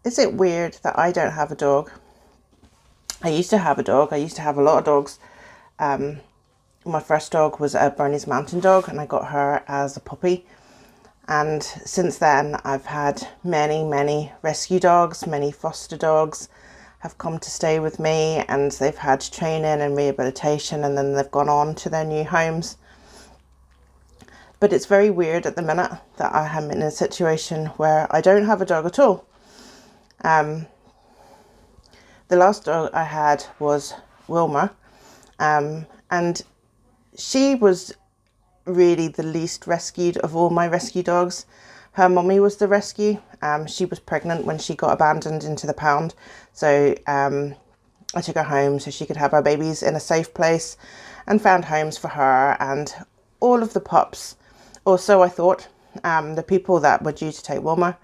Is it weird that I don't have a dog? I used to have a dog. I used to have a lot of dogs. My first dog was a Bernese Mountain Dog, and I got her as a puppy. And since then, I've had many, many rescue dogs, many foster dogs have come to stay with me, and they've had training and rehabilitation, and then they've gone on to their new homes. But it's very weird at the minute that I am in a situation where I don't have a dog at all. The last dog I had was Wilma, and she was really the least rescued of all my rescue dogs. Her mummy was the rescue. She was pregnant when she got abandoned into the pound, so I took her home so she could have her babies in a safe place, and found homes for her and all of the pups. Also, I thought the people that were due to take Wilma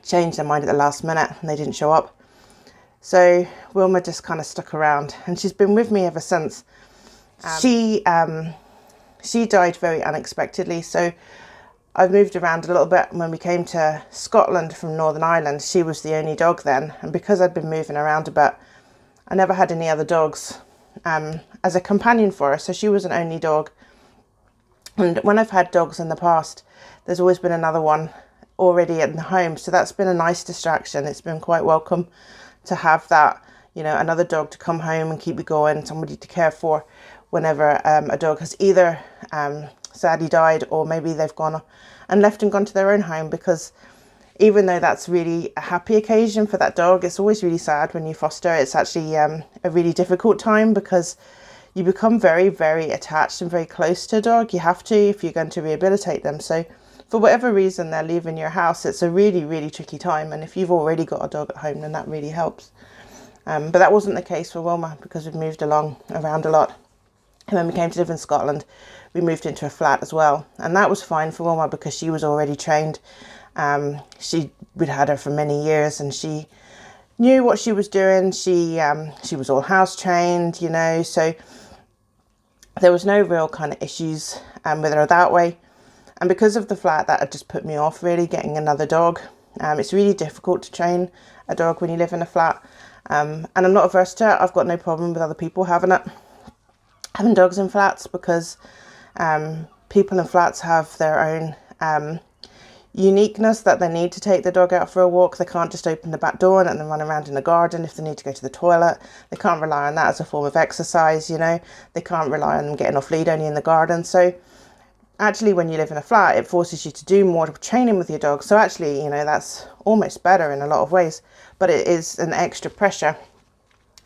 changed their mind at the last minute and they didn't show up. So Wilma just kind of stuck around, and she's been with me ever since. She died very unexpectedly, so I've moved around a little bit. When we came to Scotland from Northern Ireland, she was the only dog then, and because I'd been moving around a bit, I never had any other dogs as a companion for her, so she was an only dog. And when I've had dogs in the past, there's always been another one already in the home, so that's been a nice distraction. It's been quite welcome to have that, you know, another dog to come home and keep you going, somebody to care for whenever a dog has either sadly died, or maybe they've gone and left and gone to their own home. Because even though that's really a happy occasion for that dog, it's always really sad when you foster. It's actually a really difficult time because you become very, very attached and very close to a dog. You have to if you're going to rehabilitate them. So for whatever reason they're leaving your house, it's a really, really tricky time. And if you've already got a dog at home, then that really helps. But that wasn't the case for Wilma because we've moved around a lot. And when we came to live in Scotland, we moved into a flat as well. And that was fine for Wilma because she was already trained. We'd had her for many years and she knew what she was doing. She was all house trained, you know, so there was no real kind of issues with her that way. And because of the flat, that had just put me off really getting another dog. It's really difficult to train a dog when you live in a flat. And I'm not averse to it. I've got no problem with other people having dogs in flats, because people in flats have their own uniqueness that they need to take the dog out for a walk. They can't just open the back door and then run around in the garden if they need to go to the toilet. They can't rely on that as a form of exercise, you know. They can't rely on them getting off lead only in the garden. So actually when you live in a flat, it forces you to do more training with your dog. So actually, you know, that's almost better in a lot of ways, but it is an extra pressure.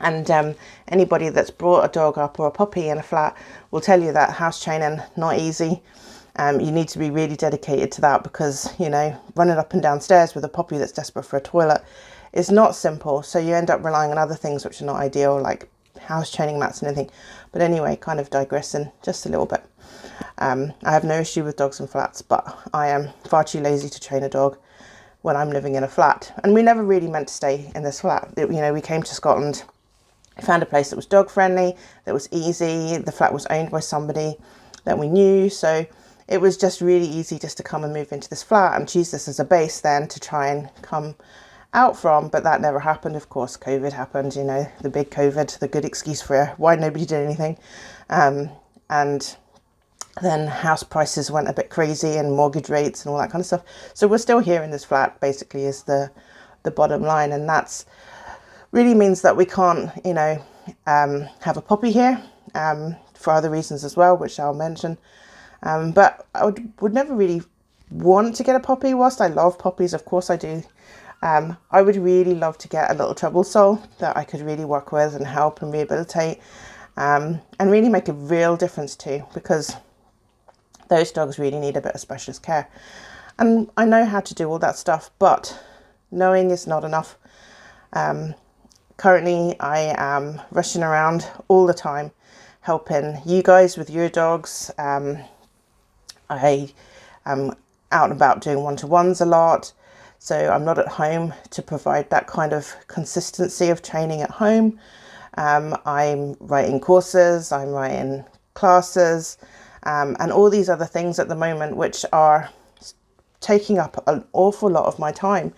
And anybody that's brought a dog up or a puppy in a flat will tell you that house training, not easy. You need to be really dedicated to that, because, you know, running up and down stairs with a puppy that's desperate for a toilet is not simple. So you end up relying on other things which are not ideal, like house training mats and anything. But anyway, kind of digressing just a little bit. I have no issue with dogs in flats, but I am far too lazy to train a dog when I'm living in a flat. And we never really meant to stay in this flat. You know, we came to Scotland, found a place that was dog friendly, that was easy. The flat was owned by somebody that we knew, so it was just really easy just to come and move into this flat and choose this as a base then to try and come out from. But that never happened. Of course, COVID happened, you know, the big COVID, the good excuse for why nobody did anything. And then house prices went a bit crazy and mortgage rates and all that kind of stuff. So we're still here in this flat, basically, is the bottom line. And that's really means that we can't, you know, have a puppy here for other reasons as well, which I'll mention. But I would never really want to get a puppy. Whilst I love puppies, of course I do. I would really love to get a little trouble soul that I could really work with and help and rehabilitate, and really make a real difference to, because those dogs really need a bit of specialist care. And I know how to do all that stuff, but knowing is not enough. Currently, I am rushing around all the time, helping you guys with your dogs. I am out and about doing one-to-ones a lot, so I'm not at home to provide that kind of consistency of training at home. I'm writing courses, I'm writing classes, and all these other things at the moment, which are taking up an awful lot of my time.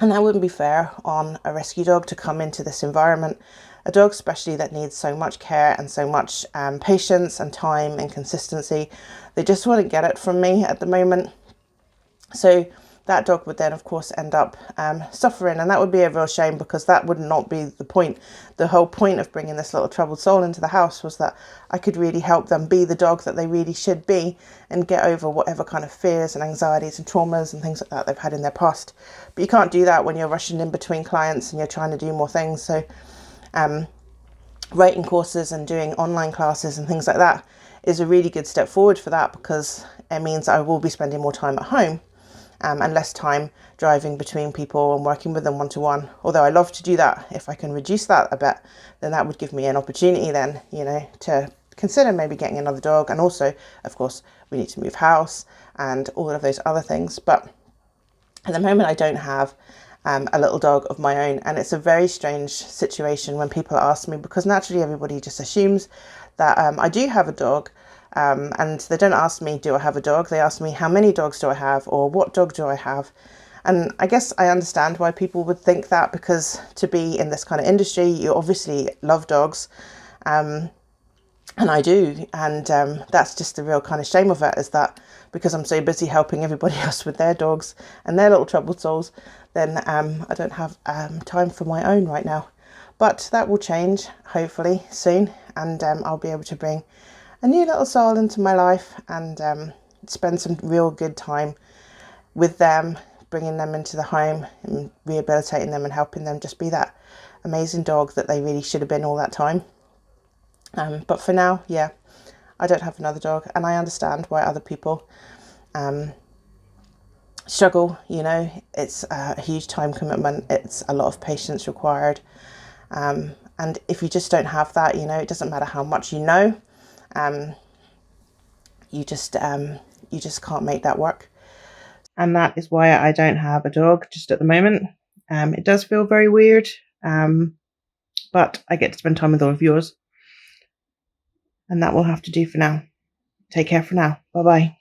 And that wouldn't be fair on a rescue dog to come into this environment. A dog especially that needs so much care and so much patience and time and consistency. They just wouldn't get it from me at the moment. So that dog would then of course end up suffering, and that would be a real shame, because that would not be the point. The whole point of bringing this little troubled soul into the house was that I could really help them be the dog that they really should be and get over whatever kind of fears and anxieties and traumas and things like that they've had in their past. But you can't do that when you're rushing in between clients and you're trying to do more things. So writing courses and doing online classes and things like that is a really good step forward for that, because it means I will be spending more time at home and less time driving between people and working with them one-to-one. Although I love to do that, if I can reduce that a bit, then that would give me an opportunity then, you know, to consider maybe getting another dog. And also, of course, we need to move house and all of those other things. But at the moment, I don't have a little dog of my own. And it's a very strange situation when people ask me, because naturally everybody just assumes that I do have a dog. And they don't ask me, do I have a dog? They ask me, how many dogs do I have? Or what dog do I have? And I guess I understand why people would think that, because to be in this kind of industry, you obviously love dogs. And I do. And that's just the real kind of shame of it, is that because I'm so busy helping everybody else with their dogs and their little troubled souls, then I don't have time for my own right now. But that will change, hopefully, soon. And I'll be able to bring a new little soul into my life and spend some real good time with them, bringing them into the home and rehabilitating them and helping them just be that amazing dog that they really should have been all that time. But for now, yeah, I don't have another dog, and I understand why other people struggle. You know, it's a huge time commitment. It's a lot of patience required. And if you just don't have that, you know, it doesn't matter how much you know. You just can't make that work. And that is why I don't have a dog just at the moment. It does feel very weird, but I get to spend time with all of yours. And that will have to do for now. Take care for now. Bye bye.